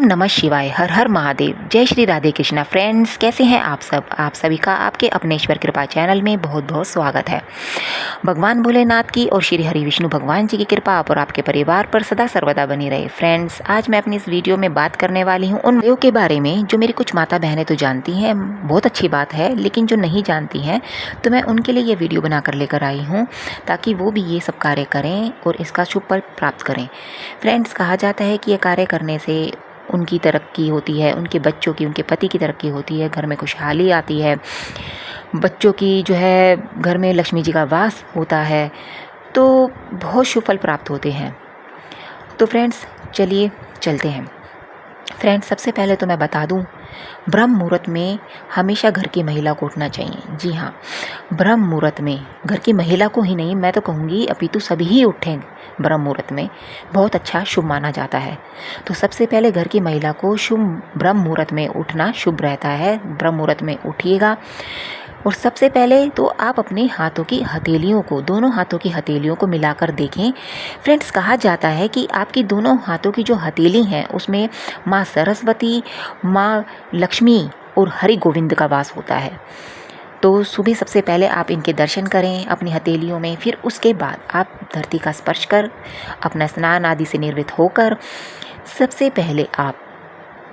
ओम नमः शिवाय। हर हर महादेव। जय श्री राधे कृष्णा। फ्रेंड्स, कैसे हैं आप सब? आप सभी का आपके अपने ईश्वर कृपा चैनल में बहुत बहुत स्वागत है। भगवान भोलेनाथ की और श्री हरि विष्णु भगवान जी की कृपा आप और आपके परिवार पर सदा सर्वदा बनी रहे। फ्रेंड्स, आज मैं अपनी इस वीडियो में बात करने वाली हूँ उन उपायों के बारे में जो मेरी कुछ माता बहनें तो जानती हैं, बहुत अच्छी बात है, लेकिन जो नहीं जानती हैं तो मैं उनके लिए ये वीडियो बनाकर लेकर आई हूँ ताकि वो भी ये सब कार्य करें और इसका शुभ फल प्राप्त करें। फ्रेंड्स, कहा जाता है कि ये कार्य करने से उनकी तरक्की होती है, उनके बच्चों की, उनके पति की तरक्की होती है, घर में खुशहाली आती है, बच्चों की जो है घर में लक्ष्मी जी का वास होता है, तो बहुत शुभ फल प्राप्त होते हैं। तो फ्रेंड्स, चलिए चलते हैं। फ्रेंड्स, सबसे पहले तो मैं बता दूं, ब्रह्म मुहूर्त में हमेशा घर की महिला को उठना चाहिए। जी हाँ, ब्रह्म मुहूर्त में घर की महिला को ही नहीं, मैं तो कहूँगी अपितु सभी ही उठें ब्रह्म मुहूर्त में, बहुत अच्छा शुभ माना जाता है। तो सबसे पहले घर की महिला को ब्रह्म मुहूर्त में उठना शुभ रहता है। ब्रह्म मुहूर्त में उठिएगा और सबसे पहले तो आप अपने हाथों की हथेलियों को, दोनों हाथों की हथेलियों को मिलाकर देखें। फ्रेंड्स, कहा जाता है कि आपकी दोनों हाथों की जो हथेली हैं उसमें माँ सरस्वती, माँ लक्ष्मी और हरि गोविंद का वास होता है। तो सुबह सबसे पहले आप इनके दर्शन करें अपनी हथेलियों में, फिर उसके बाद आप धरती का स्पर्श कर अपना स्नान आदि से निर्वृत्त होकर सबसे पहले आप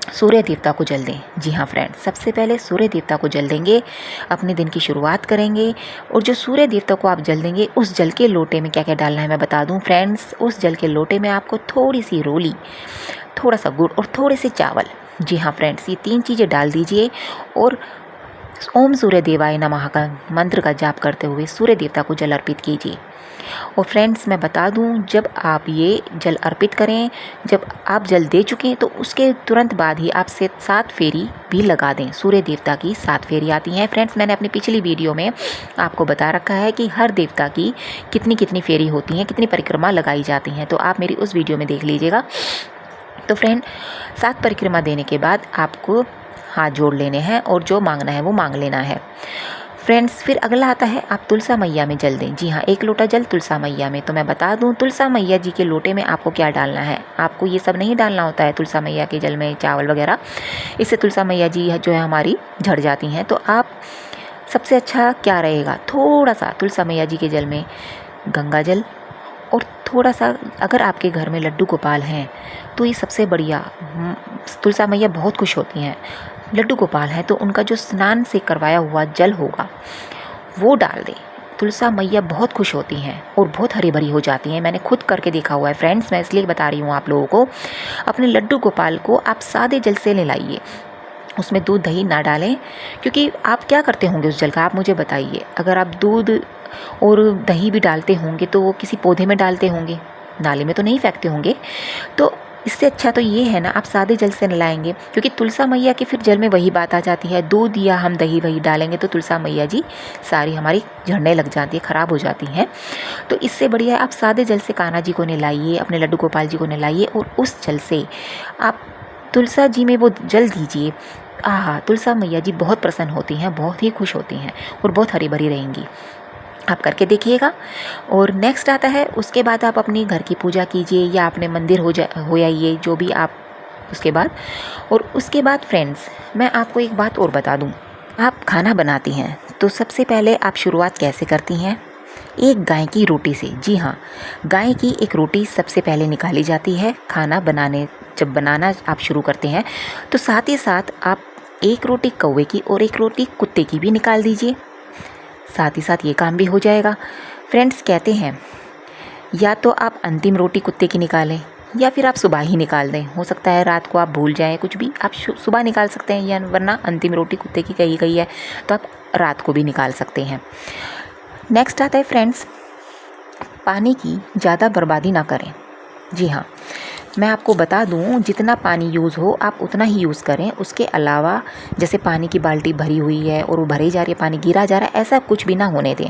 सूर्य देवता को जल दें। जी हाँ फ्रेंड्स, सबसे पहले सूर्य देवता को जल देंगे, अपने दिन की शुरुआत करेंगे। और जो सूर्य देवता को आप जल देंगे, उस जल के लोटे में क्या क्या डालना है मैं बता दूं फ्रेंड्स। उस जल के लोटे में आपको थोड़ी सी रोली, थोड़ा सा गुड़ और थोड़े से चावल, जी हाँ फ्रेंड्स, ये 3 चीज़ें डाल दीजिए और ओम सूर्य देवाय नमः का मंत्र का जाप करते हुए सूर्य देवता को जल अर्पित कीजिए। और फ्रेंड्स, मैं बता दूं, जब आप ये जल अर्पित करें, जब आप जल दे चुके हैं तो उसके तुरंत बाद ही आप 7 फेरी भी लगा दें। सूर्य देवता की 7 फेरी आती हैं। फ्रेंड्स, मैंने अपनी पिछली वीडियो में आपको बता रखा है कि हर देवता की कितनी कितनी फेरी होती हैं, कितनी परिक्रमा लगाई जाती हैं, तो आप मेरी उस वीडियो में देख लीजिएगा। तो फ्रेंड, 7 परिक्रमा देने के बाद आपको हाथ जोड़ लेने हैं और जो मांगना है वो मांग लेना है। फ्रेंड्स, फिर अगला आता है आप तुलसा मैया में जल दें। जी हाँ, 1 लोटा जल तुलसा मैया में। तो मैं बता दूं, तुलसा मैया जी के लोटे में आपको क्या डालना है। आपको ये सब नहीं डालना होता है तुलसा मैया के जल में, चावल वगैरह, इससे तुलसा मैया जी जो है हमारी झड़ जाती हैं। तो आप सबसे अच्छा क्या रहेगा, थोड़ा सा तुलसा मैया जी के जल में गंगा जल और थोड़ा सा, अगर आपके घर में लड्डू गोपाल हैं तो ये सबसे बढ़िया, तुलसा मैया बहुत खुश होती हैं। लड्डू गोपाल हैं तो उनका जो स्नान से करवाया हुआ जल होगा वो डाल दें। तुलसा मैया बहुत खुश होती हैं और बहुत हरी भरी हो जाती हैं। मैंने खुद करके देखा हुआ है फ्रेंड्स, मैं इसलिए बता रही हूँ आप लोगों को। अपने लड्डू गोपाल को आप सादे जल से नहलाइए, उसमें दूध दही ना डालें, क्योंकि आप क्या करते होंगे उस जल का, आप मुझे बताइए। अगर आप दूध और दही भी डालते होंगे तो वो किसी पौधे में डालते होंगे, नाले में तो नहीं फेंकते होंगे। तो इससे अच्छा तो ये है ना, आप सादे जल से नहलाएंगे, क्योंकि तुलसा मैया के फिर जल में वही बात आ जाती है, दूध या हम दही वही डालेंगे तो तुलसा मैया जी सारी हमारी झड़ने लग जाती है, ख़राब हो जाती हैं। तो इससे बढ़िया आप सादे जल से कान्हा जी को नहलाइए, अपने लड्डू गोपाल जी को नहलाइए और उस जल से आप तुलसा जी में वो जल दीजिए। आहा, तुलसा मैया जी बहुत प्रसन्न होती हैं, बहुत ही खुश होती हैं और बहुत हरी भरी रहेंगी। आप करके देखिएगा। और नेक्स्ट आता है, उसके बाद आप अपनी घर की पूजा कीजिए या अपने मंदिर हो आइए, जो भी आप उसके बाद। और उसके बाद फ्रेंड्स, मैं आपको एक बात और बता दूं, आप खाना बनाती हैं तो सबसे पहले आप शुरुआत कैसे करती हैं, एक गाय की रोटी से। जी हाँ, गाय की एक रोटी सबसे पहले निकाली जाती है खाना बनाने। जब बनाना आप शुरू करते हैं तो साथ ही साथ आप 1 रोटी कौवे की और 1 रोटी कुत्ते की भी निकाल दीजिए, साथ ही साथ ये काम भी हो जाएगा। फ्रेंड्स, कहते हैं या तो आप अंतिम रोटी कुत्ते की निकालें या फिर आप सुबह ही निकाल दें। हो सकता है रात को आप भूल जाएं, कुछ भी आप सुबह निकाल सकते हैं, या वरना अंतिम रोटी कुत्ते की कही गई है तो आप रात को भी निकाल सकते हैं। नेक्स्ट आता है फ्रेंड्स, पानी की ज़्यादा बर्बादी ना करें। जी हाँ, मैं आपको बता दूं, जितना पानी यूज़ हो आप उतना ही यूज़ करें। उसके अलावा जैसे पानी की बाल्टी भरी हुई है और वो भरी जा रही है, पानी गिरा जा रहा है, ऐसा कुछ भी ना होने दें,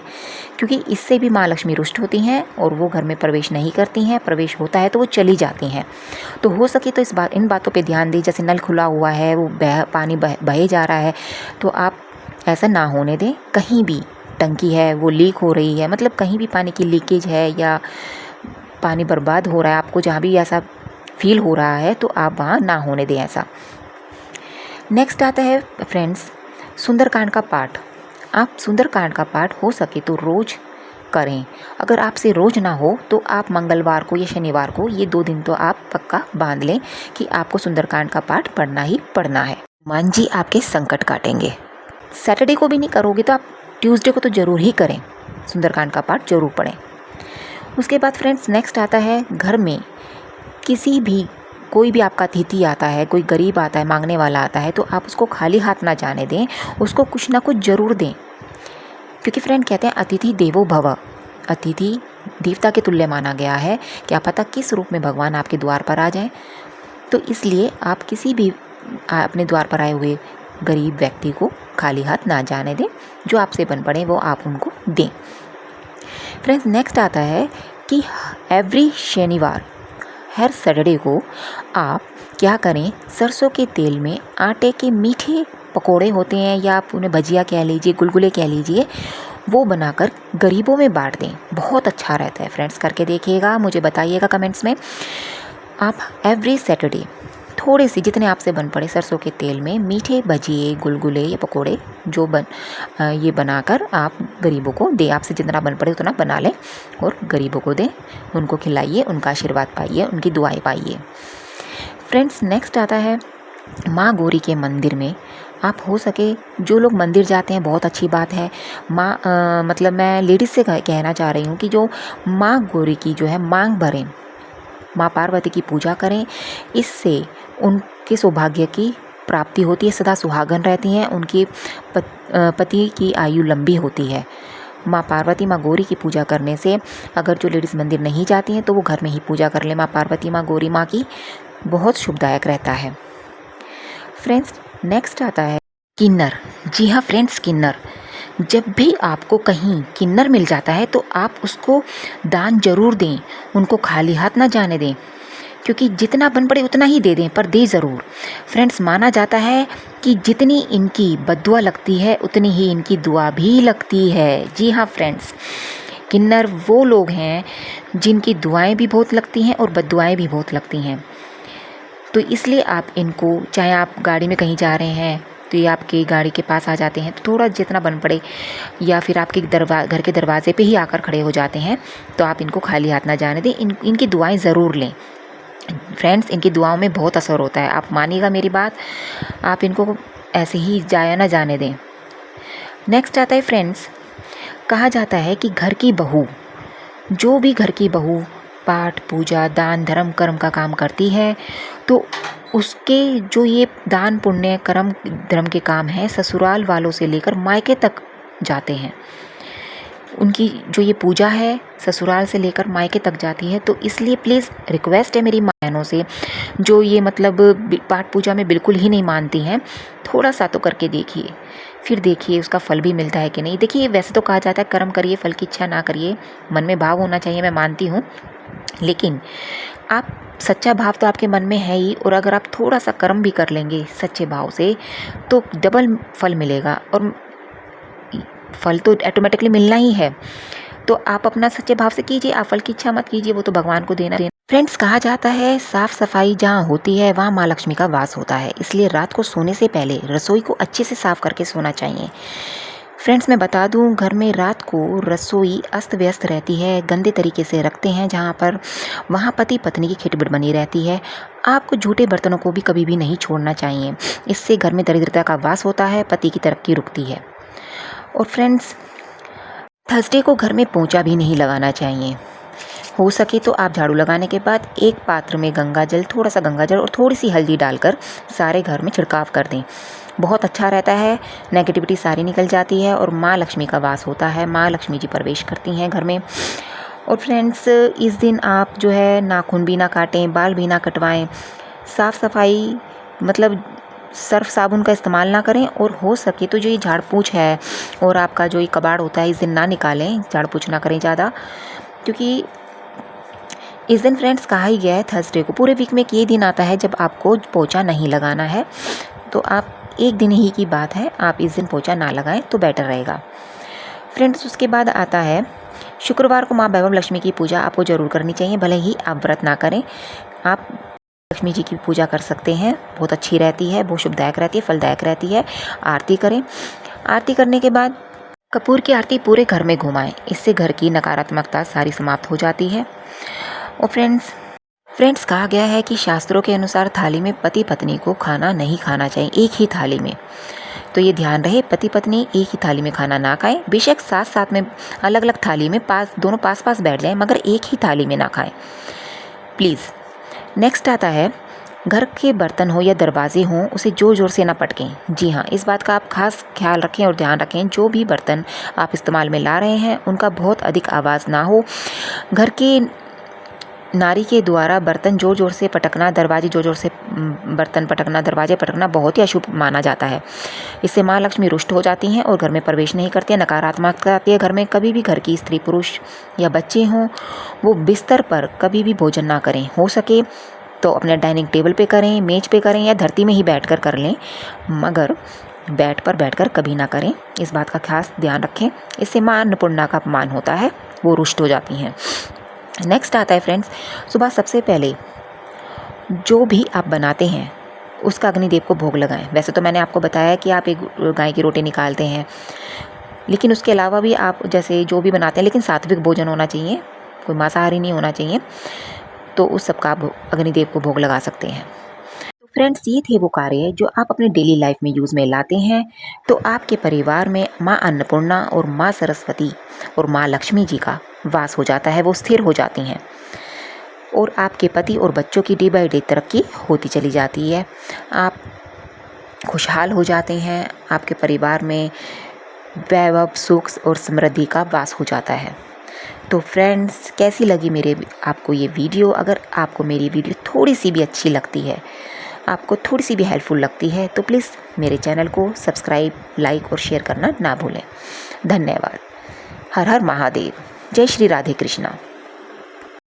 क्योंकि इससे भी माँ लक्ष्मी रुष्ट होती हैं और वो घर में प्रवेश नहीं करती हैं। प्रवेश होता है तो वो चली जाती हैं। तो हो सके तो इन बातों पर ध्यान दें। जैसे नल खुला हुआ है, वो पानी बहे जा रहा है, तो आप ऐसा ना होने दें। कहीं भी टंकी है वो लीक हो रही है, मतलब कहीं भी पानी की लीकेज है या पानी बर्बाद हो रहा है, आपको जहाँ भी ऐसा फील हो रहा है तो आप वहाँ ना होने दें ऐसा। नेक्स्ट आता है फ्रेंड्स सुंदरकांड का पाठ। आप सुंदरकांड का पाठ हो सके तो रोज़ करें। अगर आपसे रोज़ ना हो तो आप मंगलवार को या शनिवार को, ये 2 दिन तो आप पक्का बांध लें कि आपको सुंदरकांड का पाठ पढ़ना ही पढ़ना है। हनुमान जी आपके संकट काटेंगे। सैटरडे को भी नहीं करोगे तो आप ट्यूसडे को तो ज़रूर ही करें, सुंदरकांड का पाठ ज़रूर पढ़ें। उसके बाद फ्रेंड्स नेक्स्ट आता है घर में किसी भी कोई भी आपका अतिथि आता है, कोई गरीब आता है, मांगने वाला आता है, तो आप उसको खाली हाथ ना जाने दें, उसको कुछ ना कुछ ज़रूर दें। क्योंकि फ्रेंड कहते हैं अतिथि देवो भव, अतिथि देवता के तुल्य माना गया है। क्या पता किस रूप में भगवान आपके द्वार पर आ जाएं, तो इसलिए आप किसी भी अपने द्वार पर आए हुए गरीब व्यक्ति को खाली हाथ ना जाने दें। जो आपसे बन पड़े वो आप उनको दें। फ्रेंड्स नेक्स्ट आता है कि एवरी शनिवार, हर सैटरडे को आप क्या करें, सरसों के तेल में आटे के मीठे पकोड़े होते हैं या आप उन्हें भजिया कह लीजिए, गुलगुले कह लीजिए, वो बनाकर गरीबों में बांट दें। बहुत अच्छा रहता है फ्रेंड्स, करके देखिएगा, मुझे बताइएगा कमेंट्स में। आप एवरी सैटरडे थोड़े से जितने आपसे बन पड़े सरसों के तेल में मीठे भजिए, गुलगुले या पकोड़े जो ये बनाकर आप गरीबों को दें। आपसे जितना बन पड़े उतना बना लें और गरीबों को दें, उनको खिलाइए, उनका आशीर्वाद पाइए, उनकी दुआएं पाइए। फ्रेंड्स नेक्स्ट आता है माँ गौरी के मंदिर में आप हो सके, जो लोग मंदिर जाते हैं बहुत अच्छी बात है। मतलब मैं लेडीज़ से कहना चाह रही हूँ कि जो माँ गौरी की जो है मांग भरें, माँ पार्वती की पूजा करें, इससे उनके सौभाग्य की प्राप्ति होती है, सदा सुहागन रहती हैं, उनकी पति की आयु लंबी होती है। माँ पार्वती माँ गौरी की पूजा करने से, अगर जो लेडीज़ मंदिर नहीं जाती हैं तो वो घर में ही पूजा कर ले माँ पार्वती माँ गौरी माँ की, बहुत शुभदायक रहता है। फ्रेंड्स नेक्स्ट आता है किन्नर। जी हाँ फ्रेंड्स, किन्नर, जब भी आपको कहीं किन्नर मिल जाता है तो आप उसको दान जरूर दें, उनको खाली हाथ ना जाने दें, क्योंकि जितना बन पड़े उतना ही दे दें, पर दे ज़रूर। फ्रेंड्स माना जाता है कि जितनी इनकी बद्दुआ लगती है उतनी ही इनकी दुआ भी लगती है। जी हाँ फ्रेंड्स, किन्नर वो लोग हैं जिनकी दुआएं भी बहुत लगती हैं और बद्दुआएं भी बहुत लगती हैं। तो इसलिए आप इनको, चाहे आप गाड़ी में कहीं जा रहे हैं तो ये आपकी गाड़ी के पास आ जाते हैं, तो थोड़ा जितना बन पड़े, या फिर आपके घर के दरवाजे पे ही आकर खड़े हो जाते हैं, तो आप इनको खाली हाथ ना जाने दें, इनकी दुआएं ज़रूर लें। फ्रेंड्स इनकी दुआओं में बहुत असर होता है, आप मानिएगा मेरी बात, आप इनको ऐसे ही जाया ना जाने दें। नेक्स्ट आता है फ्रेंड्स, कहा जाता है कि घर की बहू, जो भी घर की बहू पाठ पूजा दान धर्म कर्म का काम करती है, तो उसके जो ये दान पुण्य कर्म धर्म के काम हैं ससुराल वालों से लेकर मायके तक जाते हैं। उनकी जो ये पूजा है ससुराल से लेकर मायके तक जाती है। तो इसलिए प्लीज़ रिक्वेस्ट है मेरी बहनों से, जो ये मतलब पाठ पूजा में बिल्कुल ही नहीं मानती हैं, थोड़ा सा तो करके देखिए, फिर देखिए उसका फल भी मिलता है कि नहीं। देखिए वैसे तो कहा जाता है कर्म करिए फल की इच्छा ना करिए, मन में भाव होना चाहिए, मैं मानती हूँ, लेकिन आप सच्चा भाव तो आपके मन में है ही, और अगर आप थोड़ा सा कर्म भी कर लेंगे सच्चे भाव से तो डबल फल मिलेगा, और फल तो ऑटोमेटिकली मिलना ही है। तो आप अपना सच्चे भाव से कीजिए, आप फल की इच्छा मत कीजिए, वो तो भगवान को देना। फ्रेंड्स कहा जाता है साफ सफाई जहाँ होती है वहाँ माँ लक्ष्मी का वास होता है, इसलिए रात को सोने से पहले रसोई को अच्छे से साफ करके सोना चाहिए। फ्रेंड्स मैं बता दूं, घर में रात को रसोई अस्त व्यस्त रहती है, गंदे तरीके से रखते हैं जहाँ पर, वहाँ पति पत्नी की खिटपिट बनी रहती है। आपको झूठे बर्तनों को भी कभी भी नहीं छोड़ना चाहिए, इससे घर में दरिद्रता का वास होता है, पति की तरक्की रुकती है। और फ्रेंड्स थर्सडे को घर में पोंछा भी नहीं लगाना चाहिए। हो सके तो आप झाड़ू लगाने के बाद एक पात्र में गंगाजल, थोड़ा सा गंगाजल और थोड़ी सी हल्दी डालकर सारे घर में छिड़काव कर दें, बहुत अच्छा रहता है, नेगेटिविटी सारी निकल जाती है और माँ लक्ष्मी का वास होता है, माँ लक्ष्मी जी प्रवेश करती हैं घर में। और फ्रेंड्स इस दिन आप जो है नाखून भी ना काटें, बाल भी ना कटवाएं, साफ़ सफाई मतलब सर्फ साबुन का इस्तेमाल ना करें, और हो सके तो जो ये झाड़ पूछ है और आपका जो ये कबाड़ होता है इस दिन ना निकालें, झाड़ पूछ ना करें ज़्यादा, क्योंकि इस दिन फ्रेंड्स कहा ही गया है थर्सडे को, पूरे वीक में एक ये दिन आता है जब आपको पोंछा नहीं लगाना है, तो आप एक दिन ही की बात है, आप इस दिन पोंछा ना लगाएं तो बेटर रहेगा। फ्रेंड्स उसके बाद आता है शुक्रवार को माँ वैभव लक्ष्मी की पूजा आपको ज़रूर करनी चाहिए, भले ही आप व्रत ना करें, आप लक्ष्मी जी की पूजा कर सकते हैं, बहुत अच्छी रहती है, बहुत शुभदायक रहती है, फलदायक रहती है। आरती करें। आरती करने के बाद कपूर की आरती पूरे घर में घुमाएं, इससे घर की नकारात्मकता सारी समाप्त हो जाती है। और फ्रेंड्स कहा गया है कि शास्त्रों के अनुसार थाली में पति पत्नी को खाना नहीं खाना चाहिए, एक ही थाली में। तो ये ध्यान रहे, पति पत्नी एक ही थाली में खाना ना खाएं। बेशक साथ साथ में अलग अलग थाली में दोनों पास पास बैठ जाएं, मगर एक ही थाली में ना खाएं प्लीज़। नेक्स्ट आता है, घर के बर्तन हो या दरवाजे हों, उसे ज़ोर ज़ोर से ना पटकें। जी हाँ, इस बात का आप खास ख्याल रखें और ध्यान रखें, जो भी बर्तन आप इस्तेमाल में ला रहे हैं उनका बहुत अधिक आवाज़ ना हो। घर की नारी के द्वारा बर्तन ज़ोर ज़ोर से पटकना, दरवाजे ज़ोर ज़ोर से बर्तन पटकना, दरवाजे पटकना बहुत ही अशुभ माना जाता है। इससे माँ लक्ष्मी रुष्ट हो जाती हैं और घर में प्रवेश नहीं करती है, नकारात्मकता आती है घर में। कभी भी घर की स्त्री पुरुष या बच्चे हों, वो बिस्तर पर कभी भी भोजन ना करें। हो सके तो अपने डाइनिंग टेबल पे करें, मेज पे करें या धरती में ही बैठकर कर लें, मगर बेड पर बैठकर कभी ना करें। इस बात का खास ध्यान रखें, इससे माँ अन्नपूर्णा का अपमान होता है, वो रुष्ट हो जाती हैं। नेक्स्ट आता है फ्रेंड्स, सुबह सबसे पहले जो भी आप बनाते हैं उसका अग्निदेव को भोग लगाएं। वैसे तो मैंने आपको बताया कि आप एक गाय की रोटी निकालते हैं, लेकिन उसके अलावा भी आप जैसे जो भी बनाते हैं, लेकिन सात्विक भोजन होना चाहिए, कोई मांसाहारी नहीं होना चाहिए, तो उस सब का आप अग्निदेव को भोग लगा सकते हैं। तो फ्रेंड्स, ये थे वो कार्य जो आप अपने डेली लाइफ में यूज़ में लाते हैं, तो आपके परिवार में माँ अन्नपूर्णा और माँ सरस्वती और माँ लक्ष्मी जी का वास हो जाता है, वो स्थिर हो जाती हैं और आपके पति और बच्चों की डे बाय डे तरक्की होती चली जाती है। आप खुशहाल हो जाते हैं, आपके परिवार में वैभव, सुख और समृद्धि का वास हो जाता है। तो फ्रेंड्स, कैसी लगी आपको ये वीडियो? अगर आपको मेरी वीडियो थोड़ी सी भी अच्छी लगती है, आपको थोड़ी सी भी हेल्पफुल लगती है, तो प्लीज़ मेरे चैनल को सब्सक्राइब, लाइक और शेयर करना ना भूलें। धन्यवाद। हर हर महादेव। जय श्री राधे कृष्णा।